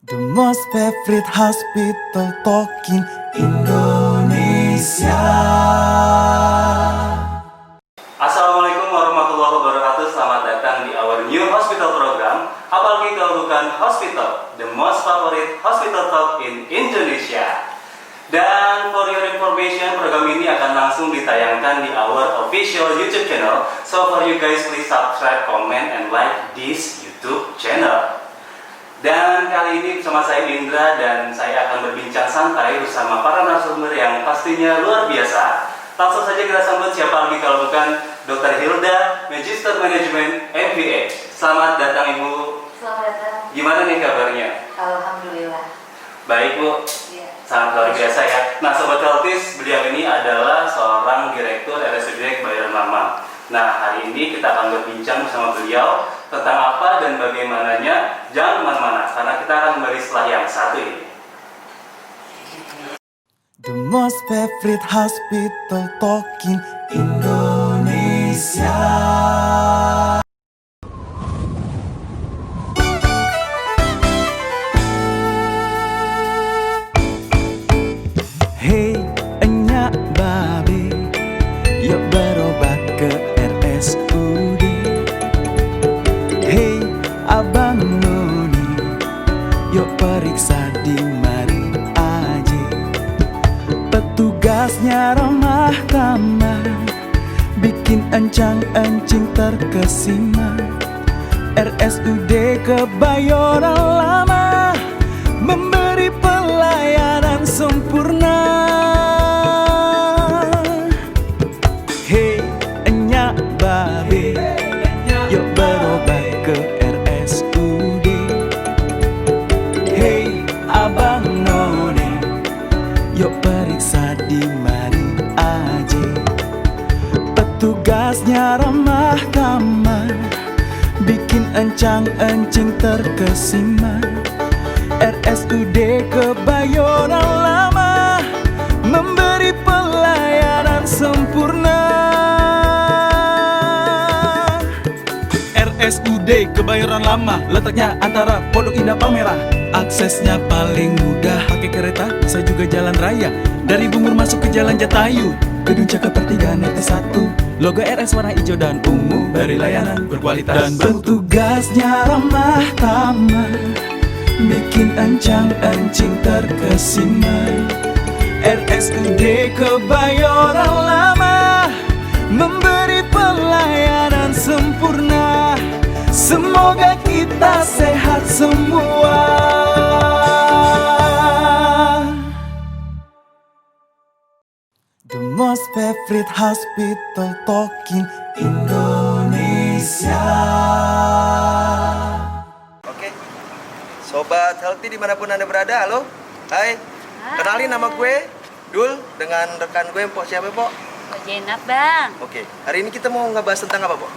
The most favorite hospital talking Indonesia. Assalamualaikum warahmatullahi wabarakatuh. Selamat datang di our new hospital program. Apalagi kalau bukan hospital, the most favorite hospital talk in Indonesia. Dan for your information, program ini akan langsung ditayangkan di our official YouTube channel. So for you guys, please subscribe, comment, and like this YouTube channel. Dan kali ini bersama saya Indra, dan saya akan berbincang santai bersama para narasumber yang pastinya luar biasa. Langsung saja kita sambut, siapa lagi kalau bukan Dr. Hilda, Magister Management MBA. Selamat datang Ibu. Selamat datang. Gimana nih kabarnya? Alhamdulillah. Baik Bu, Iya. sangat luar biasa ya. Nah Sobat Healthies, beliau ini adalah seorang Direktur RSUD Kebayoran Lama. Nah hari ini kita akan berbincang bersama beliau tentang apa dan bagaimananya. Jangan kemana-mana, karena kita akan kembali setelah yang satu ini. The most favorite hospital talking Indonesia. Hey, enyak babe, yuk berobat ke RSUD. Hey, abang noni, yuk periksa di mari aja. Petugasnya ramah tamah, bikin encang-encing terkesima. RSUD Kebayoran Lama memberi pelayanan sempurna. Hey, enyak babe, yuk berobat ke RSUD. Hey, abang noni, yuk periksa di mari aja. Petugasnya ramah tamah, bikin encang-encing terkesima. RSUD Kebayoran Lama memberi pelayanan sempurna. RSUD Kebayoran Lama letaknya antara Pondok Indah Palmerah. Aksesnya paling mudah, pakai kereta bisa juga jalan raya. Dari Bungur masuk ke Jalan Jatayu, Gedung Cakep Pertigaan RT 1. Logo RS warna hijau dan ungu, beri layanan berkualitas. Dan petugasnya ramah tamah, bikin encang-encing terkesima. RSUD Kebayoran Lama memberi pelayanan sempurna. Semoga kita sehat semua. The most favorite hospital talking Indonesia. Oke, Sobat Healthy dimanapun Anda berada, halo. Hai, kenalin nama gue Dul dengan rekan gue, Mpok. Siapa, Pok? Mbak Jenab, Bang. Oke, hari ini kita mau ngebahas tentang apa, Pok?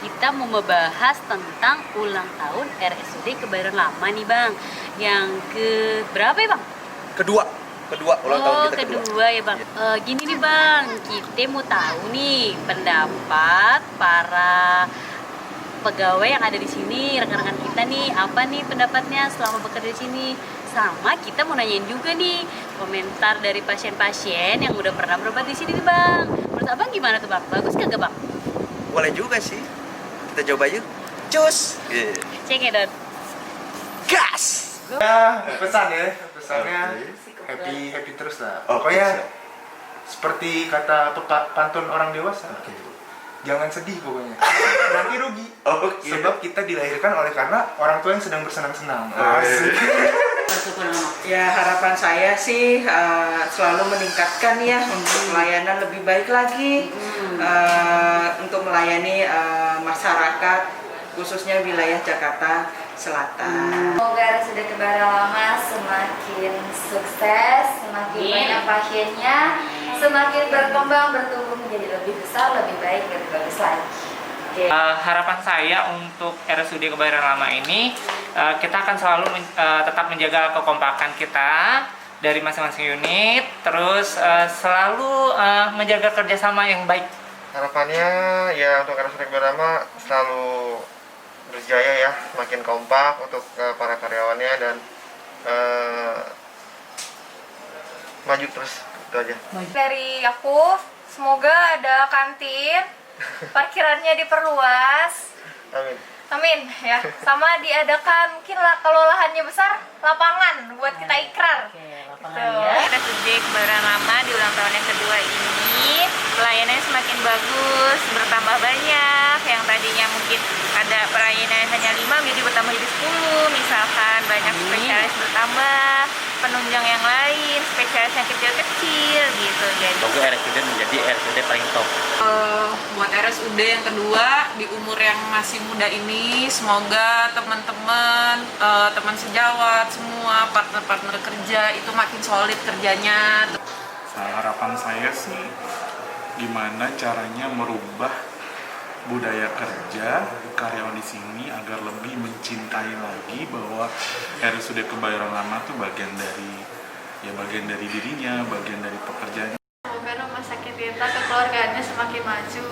Kita mau membahas tentang ulang tahun RSUD Kebayoran Lama nih, Bang. Yang ke berapa ya, Bang? Kedua ulang tahun kita kedua ya, Bang. Gini nih, Bang. Kita mau tahu nih pendapat para pegawai yang ada di sini, rekan-rekan kita nih, apa nih pendapatnya selama bekerja di sini. Sama kita mau nanyain juga nih komentar dari pasien-pasien yang udah pernah berobat di sini nih, Bang. Menurut Abang gimana tuh, Bang? Bagus kagak, Bang? Boleh juga sih. Kita coba yuk. Cus. Cek ya, Don. Gas. Ya, pesannya happy terus lah. Pokoknya seperti kata pantun orang dewasa. Jangan sedih pokoknya. Nanti rugi. Sebab kita dilahirkan oleh karena orang tua yang sedang bersenang-senang. Asik. Ya, harapan saya sih selalu meningkatkan ya untuk pelayanan lebih baik lagi, untuk melayani masyarakat khususnya wilayah Jakarta Selatan. Semoga RSUD Kebayoran Lama semakin sukses, semakin banyak pasiennya, semakin berkembang, bertumbuh menjadi lebih besar, lebih baik, lebih bagus lagi. Harapan saya untuk RSUD Kebayoran Lama ini, kita akan selalu tetap menjaga kekompakan kita dari masing-masing unit, terus selalu menjaga kerjasama yang baik. Harapannya ya untuk RSUD Kebayoran Lama selalu berjaya ya, semakin kompak untuk para karyawannya dan maju terus, itu aja. Dari aku, semoga ada kantin, parkirannya diperluas. Amin. Amin ya. Sama diadakan mungkin lah kalau lahannya besar, lapangan buat kita ikrar. RSUD Kebayoran Lama di ulang tahun yang kedua ini pelayanannya semakin bagus, bertambah banyak. Yang tadinya mungkin ada pelayanan hanya 5 menjadi bertambah jadi 10. Misalkan banyak spesialis bertambah, penunjang yang lain, spesialis yang kecil-kecil gitu. Jadi Semoga RSUD menjadi RSUD paling top. Buat RSUD yang kedua di umur yang masih muda ini, semoga teman-teman, teman sejawat semua, partner-partner kerja itu makin solid kerjanya. Harapan saya sih gimana caranya merubah budaya kerja karyawan di sini agar lebih mencintai lagi bahwa RSUD Kebayoran Lama itu bagian dari dirinya, bagian dari pekerjaannya. Semoga rumah sakit kita kekeluargaannya semakin maju,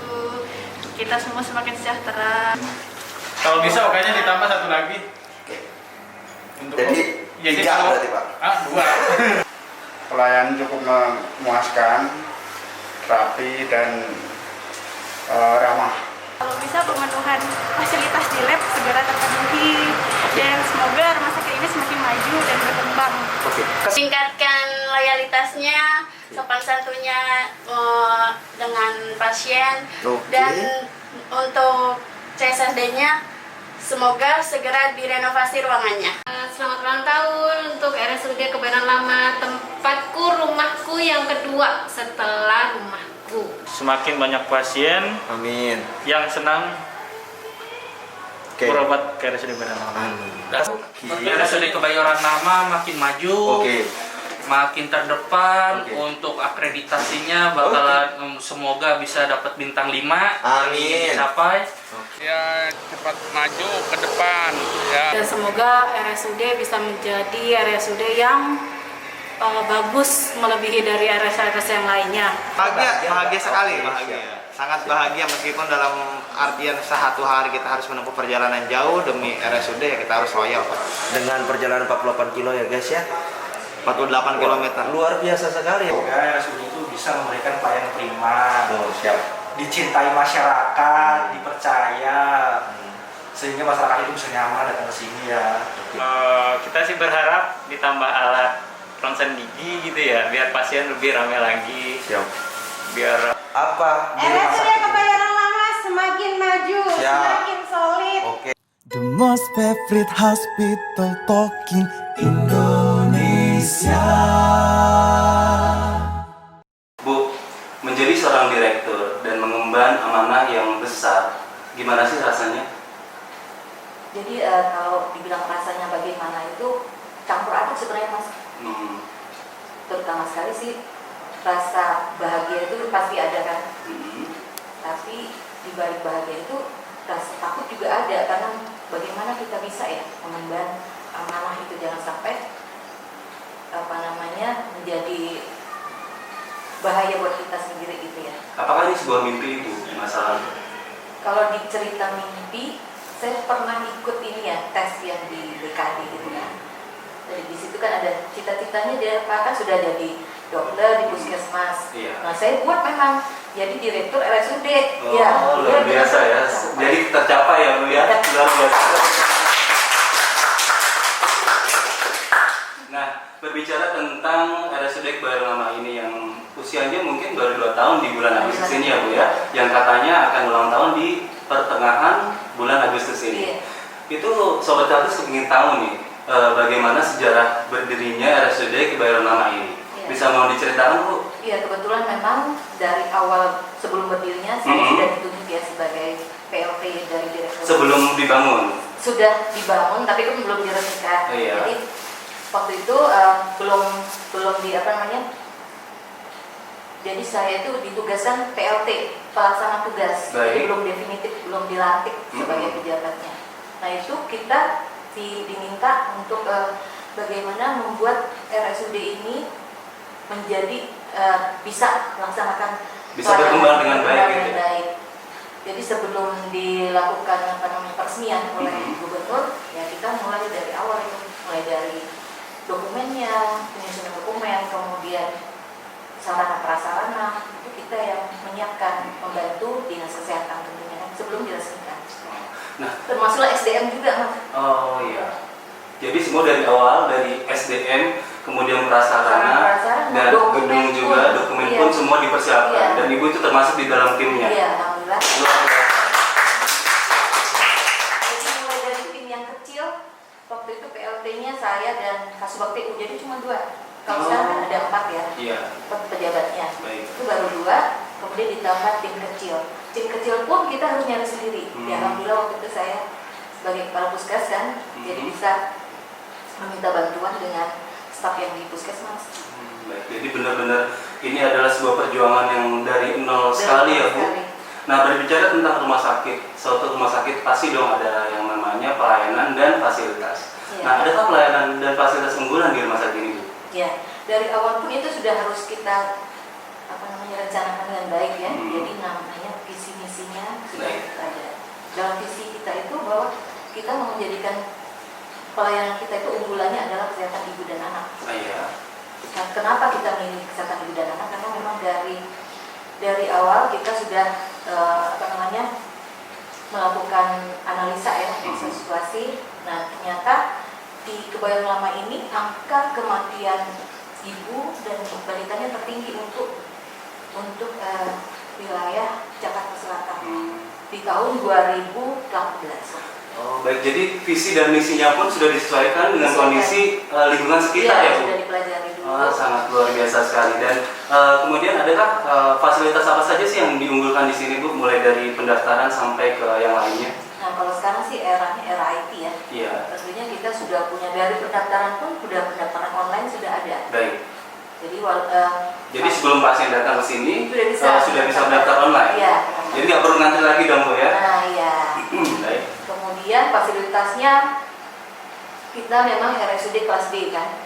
kita semua semakin sejahtera. Kalau bisa kayaknya ditambah satu lagi. Untuk Jadi tiga berarti Pak. Dua. Pelayanan cukup memuaskan, rapi dan ramah. Kalau bisa pemenuhan fasilitas di lab segera terpenuhi dan semoga rumah sakit ini semakin maju dan berkembang. Tingkatkan loyalitasnya, sopan santunnya dengan pasien, dan untuk CSSD-nya semoga segera direnovasi ruangannya. Selamat ulang tahun untuk RSUD Kebayoran Lama, tempatku, rumahku yang kedua setelah rumahku. Semakin banyak pasien Amin. yang senang Oke. berobat ke RSUD Kebayoran Lama. RSUD Kebayoran Lama makin maju, Oke. makin terdepan. Oke. Untuk akreditasinya bakalan semoga bisa dapat bintang 5. Amin. Dicapai. Ya cepat maju ke depan. Ya. Dan semoga RSUD bisa menjadi RSUD yang bagus melebihi dari RS-RS yang lainnya. Bahagia sekali, bahagia. Sangat bahagia meskipun dalam artian satu hari kita harus menempuh perjalanan jauh demi RSUD, ya kita harus loyal Pak. Dengan perjalanan 48 kilo ya guys ya. 48 km. Luar biasa sekali. Semoga RSUD itu bisa memberikan pelayanan prima, Siap. dicintai masyarakat, dipercaya, sehingga masyarakat itu bisa nyaman datang ke sini ya. Kita sih berharap ditambah alat ronsen gigi gitu ya, biar pasien lebih ramai lagi. Siap. Biar Apa? RSUD Kebayoran Lama semakin maju, Siap. semakin solid. Oke. The most favorite hospital talking Indonesia. Bu, menjadi seorang direktur dan mengemban amanah yang besar, gimana sih rasanya? Jadi kalau dibilang rasanya bagaimana itu campur aduk sebenarnya Mas. Terutama sekali sih rasa bahagia itu pasti ada kan. Tapi di balik bahagia itu rasa takut juga ada, karena bagaimana kita bisa ya mengemban amanah itu, jangan sampai menjadi bahaya buat kita sendiri gitu ya. Apakah ini sebuah mimpi Ibu, masalah? Kalau di cerita mimpi, saya pernah ikut ini ya, tes yang di BKD gitu ya. Jadi di situ kan ada cita-citanya dia kan sudah jadi dokter di puskesmas. Iya. Nah saya buat memang jadi direktur RSUD. Oh, Ya, luar biasa ya. Jadi tercapai ya Bu ya. Luar biasa. Nah, berbicara tentang RSUD Kebayoran Lama ini yang usianya mungkin baru 2 tahun di bulan Agustus ini ya Bu ya, yang katanya akan ulang tahun di pertengahan bulan Agustus ini. Iya. Itu Sobat Kartus ingin tahu nih, bagaimana sejarah berdirinya RSUD Kebayoran Lama ini. Iya. Bisa mau diceritakan Bu? Iya, kebetulan memang dari awal sebelum berdirinya saya sudah ditunjuk ya sebagai PLT dari direktur. Sebelum dibangun? Sudah dibangun, tapi kan belum diresmikan. Oh, iya. Jadi waktu itu belum di apa namanya. Jadi saya itu ditugaskan PLT, pelaksana tugas. Baik. Jadi belum definitif, belum dilantik sebagai pejabatnya. Nah itu kita diminta untuk bagaimana membuat RSUD ini menjadi bisa melaksanakan Bisa berkembang dengan baik gitu ya? baik. Jadi sebelum dilakukan peresmian oleh gubernur, ya kita mulai dari awal itu, mulai dari dokumennya, penyusunan dokumen, kemudian sarana prasarana itu kita yang menyiapkan, membantu dinas kesehatan tentunya sebelum diresmikan. Nah, termasuk SDM juga, Mas. Oh iya. Jadi semua dari awal, dari SDM, kemudian prasarana, dan gedung juga, dokumen pun semua dipersiapkan. Dan Ibu itu termasuk di dalam timnya. Iya, alhamdulillah. Jadi mulai dari tim yang kecil, waktu itu PLT-nya saya dan Kasubag TU, jadi cuma 2. Kalau sekarang kan ada 4 ya, Iya. pejabatnya. Baik. Itu baru 2, kemudian ditambah tim kecil. Tim kecil pun kita harus nyari sendiri. Ya, alhamdulillah waktu itu saya sebagai kepala puskes kan, jadi bisa meminta bantuan dengan staf yang di puskesmas. Baik, jadi benar-benar ini adalah sebuah perjuangan yang dari nol sekali ya Bu. Nah, berbicara tentang rumah sakit, suatu rumah sakit pasti dong ada yang namanya pelayanan dan fasilitas. Ya. Nah, adakah pelayanan dan fasilitas unggulan di rumah sakit ini Bu? Ya, dari awal pun itu sudah harus kita rencanakan dengan baik ya. Jadi namanya visi misinya sudah ada. Dalam visi kita itu bahwa kita mau menjadikan pelayanan kita itu unggulannya adalah kesehatan ibu dan anak. Iya. Nah, kenapa kita memilih kesehatan ibu dan anak? Karena memang dari awal kita sudah melakukan analisa ya, situasi. Nah, ternyata di Kebayoran Lama ini angka kematian ibu dan balitanya tertinggi untuk wilayah Jakarta Selatan di tahun 2018. Oh, baik, jadi visi dan misinya pun sudah disesuaikan dengan kondisi lingkungan sekitar ya Bu? Sudah dipelajari dulu. Sangat luar biasa sekali. Dan kemudian adakah fasilitas apa saja sih yang diunggulkan di sini Bu? Mulai dari pendaftaran sampai ke yang lainnya? Nah, kalau sekarang sih era IT ya. Iya. Tentunya kita sudah punya dari pendaftaran pun pendaftaran online sudah ada. Baik. Jadi sebelum pasien datang ke sini sudah bisa mendaftar online. Iya. Jadi nggak perlu ngantri lagi dong Bu ya? Nah, iya. Baik. Kemudian fasilitasnya kita memang RSUD kelas D kan.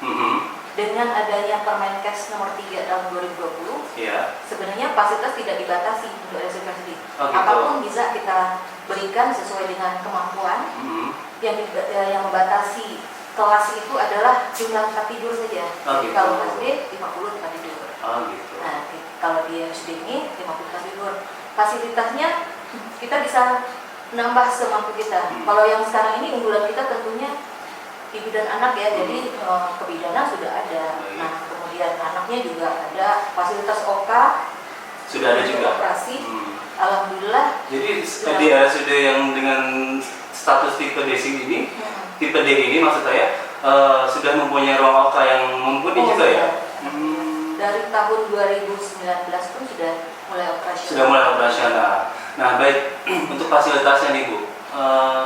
Dengan adanya Permenkes nomor 3 tahun 2020, sebenarnya fasilitas tidak dibatasi untuk RSUD kelas D. Apapun bisa kita berikan sesuai dengan kemampuan. Yang membatasi kelas itu adalah jumlah tempat tidur saja. Kalau kelas D 50 tempat tidur. Nah, kalau di RSUD ini 50 tempat tidur. Fasilitasnya kita bisa menambah semampu kita. Kalau yang sekarang ini unggulan kita tentunya ibu dan anak ya. Jadi kebidanan sudah ada. Nah, kemudian anaknya juga ada. Fasilitas OK sudah ada juga. Operasi. Alhamdulillah. Jadi di RSUD yang dengan status tipe D ini, tipe D ini maksud saya sudah mempunyai ruang OK yang mumpuni juga ya? Dari tahun 2019 pun sudah mulai operasional. Sudah mulai operasional. Nah, baik, untuk fasilitasnya nih Bu,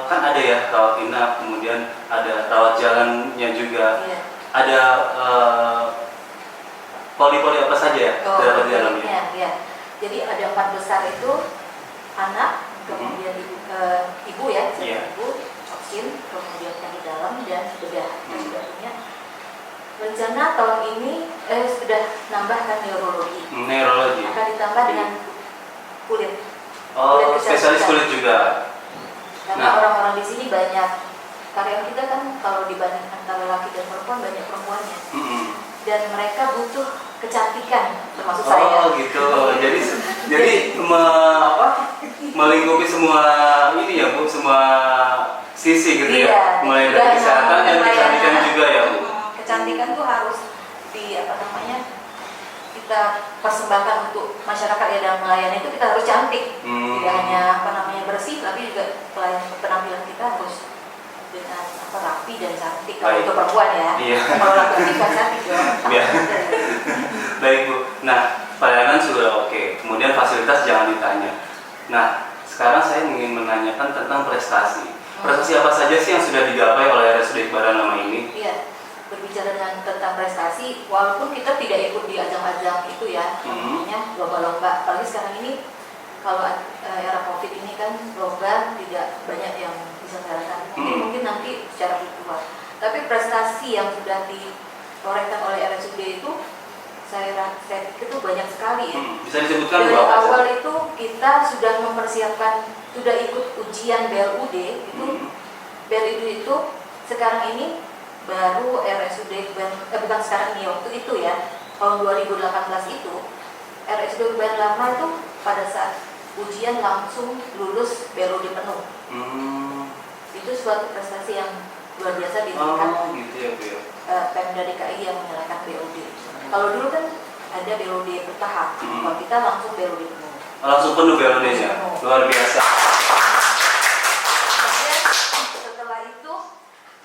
kan ada ya rawat inap, kemudian ada rawat jalannya juga, ada poli-poli apa saja ya dalam di dalamnya? Ya. Jadi ada 4 besar itu anak, kemudian ibu ya, ibu, oksin, kemudian yang di dalam dan bedah. Rencana tahun ini sudah nambahkan neurologi. Akan ditambah dengan kulit. Oh, spesialis kulit juga. Karena orang-orang di sini banyak karyawan kita kan kalau dibanding antara laki dan perempuan banyak perempuannya. Dan mereka butuh kecantikan termasuk saya. Oh gitu. Jadi melingkupi semua ini ya Bu, semua sisi gitu ya. Mulai dari kesehatan dan kecantikan juga ya Bu. Kecantikan tuh harus kita persembahkan untuk masyarakat ya, dalam melayani itu kita harus cantik. Tidak hanya bersih, tapi juga penampilan kita harus dengan rapi dan cantik. Kalau untuk perempuan ya. Kalau laki-laki kan cantik dong. Baik Bu. Nah, pelayanan sudah oke. Kemudian fasilitas jangan ditanya. Nah, sekarang saya ingin menanyakan tentang prestasi. Prestasi apa saja sih yang sudah digapai oleh RSUD Kebayoran Lama ini? Iya. Berbicara tentang prestasi, walaupun kita tidak ikut di ajang-ajang itu ya, namanya lomba-lomba. Apalagi sekarang ini kalau era COVID ini kan lomba tidak banyak yang bisa dilakukan. Mungkin nanti secara virtual. Tapi prestasi yang sudah ditorehkan oleh RSUD itu saya pikir itu banyak sekali ya. Bisa disebutkan dari awal itu kita sudah mempersiapkan, sudah ikut ujian BLUD itu. BLUD itu sekarang ini baru RSUD bukan sekarang ini, waktu itu ya, tahun 2018 itu RSUD Kebayoran Lama itu pada saat ujian langsung lulus BLOD penuh. Itu suatu prestasi yang luar biasa di tingkat gitu ya Bu ya. Pemda DKI yang menyalakan BLOD. Kalau dulu kan ada BLOD bertahap, kalau kita langsung BLOD penuh. Langsung penuh BLOD-nya, luar biasa. Setelah itu,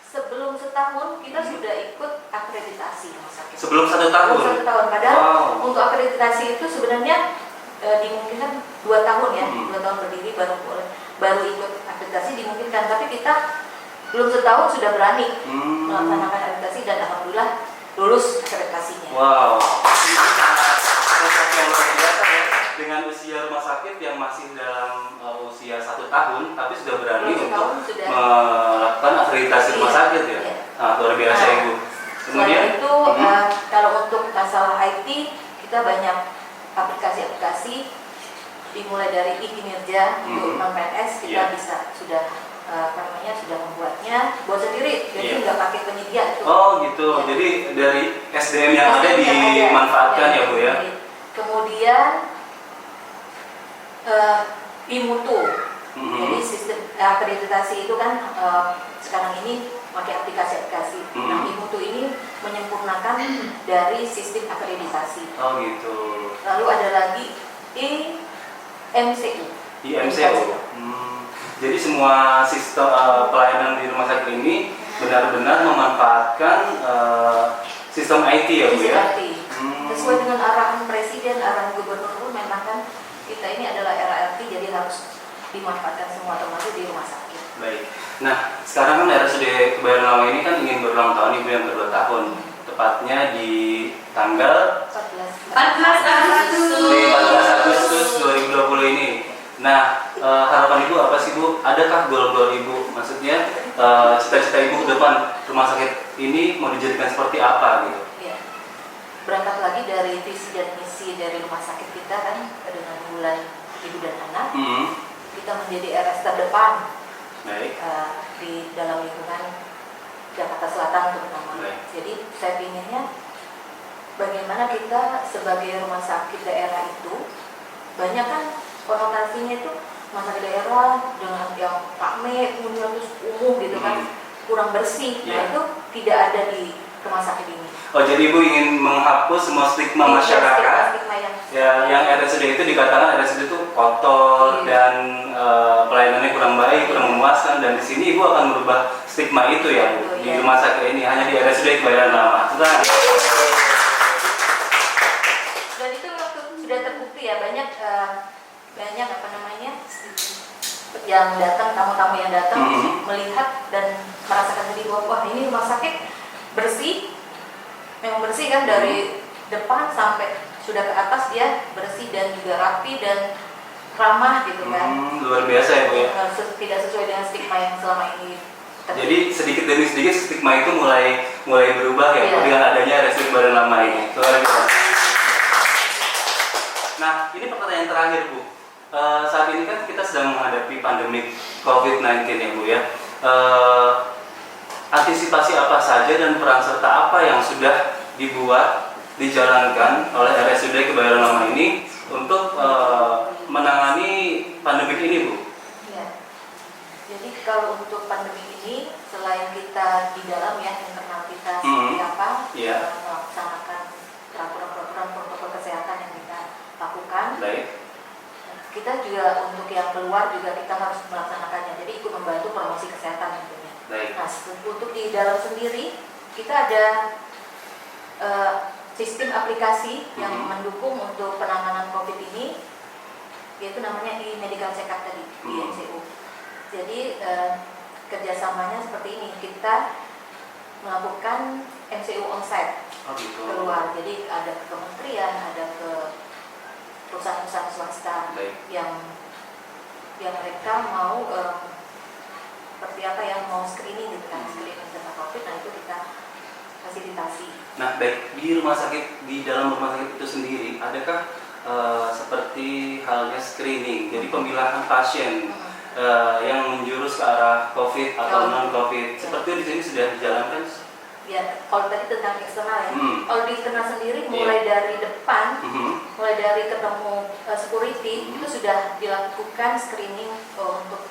sebelum setahun kita sudah ikut akreditasi rumah sakit. Sebelum 1 tahun? Sebelum 1 tahun, padahal untuk akreditasi itu sebenarnya dimungkinkan 2 tahun ya, 2 tahun berdiri baru ikut akreditasi dimungkinkan, tapi kita belum setahun sudah berani melaksanakan akreditasi dan alhamdulillah lulus akreditasinya. Wow, ini sangat prestasi yang luar biasa ya. Dengan usia rumah sakit yang masih dalam usia 1 tahun, tapi sudah berani untuk melakukan akreditasi rumah sakit ya. Nah, luar biasa Ibu. Kemudian itu kalau untuk masalah IT kita banyak aplikasi-aplikasi, dimulai dari e-kinerja untuk non-PNS kita bisa sudah sudah membuatnya buat sendiri, jadi nggak pakai penyedia itu. Oh gitu, jadi dari SDM yang ada dimanfaatkan ya Bu ya. Kemudian imutu, jadi sistem akreditasi itu kan sekarang ini pakai aplikasi-aplikasi. Nah imutu ini menyempurnakan dari sistem akreditasi. Oh gitu. Lalu ada lagi IMCU. Jadi semua sistem pelayanan di rumah sakit ini benar-benar memanfaatkan sistem IT ya Bu ya? Sesuai dengan arahan Presiden, arahan Gubernur pun memang kan kita ini adalah era IT, jadi harus dimanfaatkan semua termasuk di rumah sakit. Baik. Nah, sekarang kan RSUD Kebayoran Lama ini kan ingin berulang tahun Ibu yang kedua tahun. Tepatnya di tanggal 14 Agustus 2020 ini. Nah, harapan Ibu apa sih Bu? Adakah goal-goal Ibu? Maksudnya cita-cita Ibu ke depan rumah sakit ini mau dijadikan seperti apa gitu? Ya. Berangkat lagi dari visi dan misi dari rumah sakit kita kan dengan mulai ibu dan anak, kita menjadi RS terdepan di dalam lingkungan Jakarta Selatan terutama. Jadi saya inginnya bagaimana kita sebagai rumah sakit daerah itu banyak kan konotasinya itu rumah sakit daerah dengan yang rame, kemudian terus umum gitu kan, kurang bersih. Nah itu tidak ada di rumah sakit ini. Oh jadi Ibu ingin menghapus semua stigma masyarakat yang RSUD itu dikatakan RSUD itu kotor dan pelayanannya kurang baik, kurang memuaskan, dan di sini Ibu akan merubah stigma itu ya Bu, di rumah sakit ini, hanya di RSUD Kebayoran Lama. Dan itu waktu sudah terbukti ya, banyak yang datang, tamu-tamu yang datang melihat dan merasakan sendiri bahwa wah ini rumah sakit bersih, memang bersih kan, dari depan sampai sudah ke atas dia bersih dan juga rapi dan ramah gitu kan. Luar biasa ya Bu ya. Tidak sesuai dengan stigma yang selama ini terjadi. Jadi sedikit demi sedikit stigma itu mulai berubah ya Bu, dengan adanya RSUD Kebayoran Lama ini. Luar biasa. Nah ini pertanyaan terakhir Bu. Saat ini kan kita sedang menghadapi pandemi COVID-19 ya Bu ya. Antisipasi apa saja dan peran serta apa yang sudah dijalankan oleh RSUD Kebayoran Lama ini untuk menangani pandemi ini Bu? Ya. Jadi kalau untuk pandemi ini selain kita di dalam ya internal kita seperti apa, melaksanakan peraturan protokol kesehatan yang kita lakukan. Baik. Kita juga untuk yang keluar juga kita harus melaksanakannya. Jadi ikut membantu promosi kesehatan tentunya. Nah, untuk di dalam sendiri kita ada sistem aplikasi yang mendukung untuk penanganan COVID ini, yaitu namanya e-medical check-up tadi, IMCU. Jadi kerjasamanya seperti ini, kita melakukan MCU onsite keluar. Jadi ada ke kementerian, ada ke perusahaan-perusahaan swasta yang mereka mau seperti apa yang mau screening gitu kan, screening tentang COVID, nah itu kita fasilitasi. Nah baik, di dalam rumah sakit itu sendiri adakah seperti halnya screening, jadi pemilahan pasien yang menjurus ke arah COVID atau non-COVID, seperti di sini sudah dijalankan? ya kalau tadi tentang eksternal ya, kalau di internal sendiri mulai dari depan, mulai dari ketemu security itu sudah dilakukan screening untuk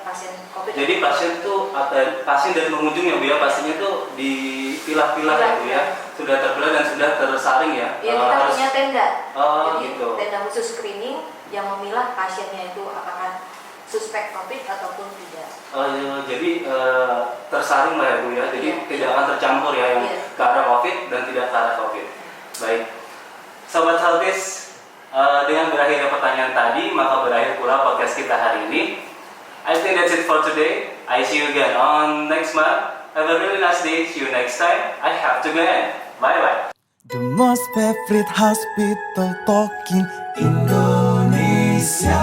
pasien COVID. Jadi pasien itu atau pasien dan pengunjung ya Bu ya, pastinya itu dipilah-pilah ya Bu ya, sudah terpilah dan sudah tersaring ya. Iya, kita punya tenda. Jadi Gitu. tenda khusus screening yang memilah pasiennya itu apakah suspek COVID ataupun tidak. Jadi tersaring lah ya Bu ya, jadi tidak akan tercampur ya yang ke arah COVID dan tidak ke arah COVID. Baik, Sobat Healthies, dengan berakhirnya pertanyaan tadi, maka berakhir pula podcast kita hari ini. I think that's it for today. I see you again on next month. Have a really nice day. See you next time. I have to go in. Bye bye. The most favorite hospital talk in Indonesia.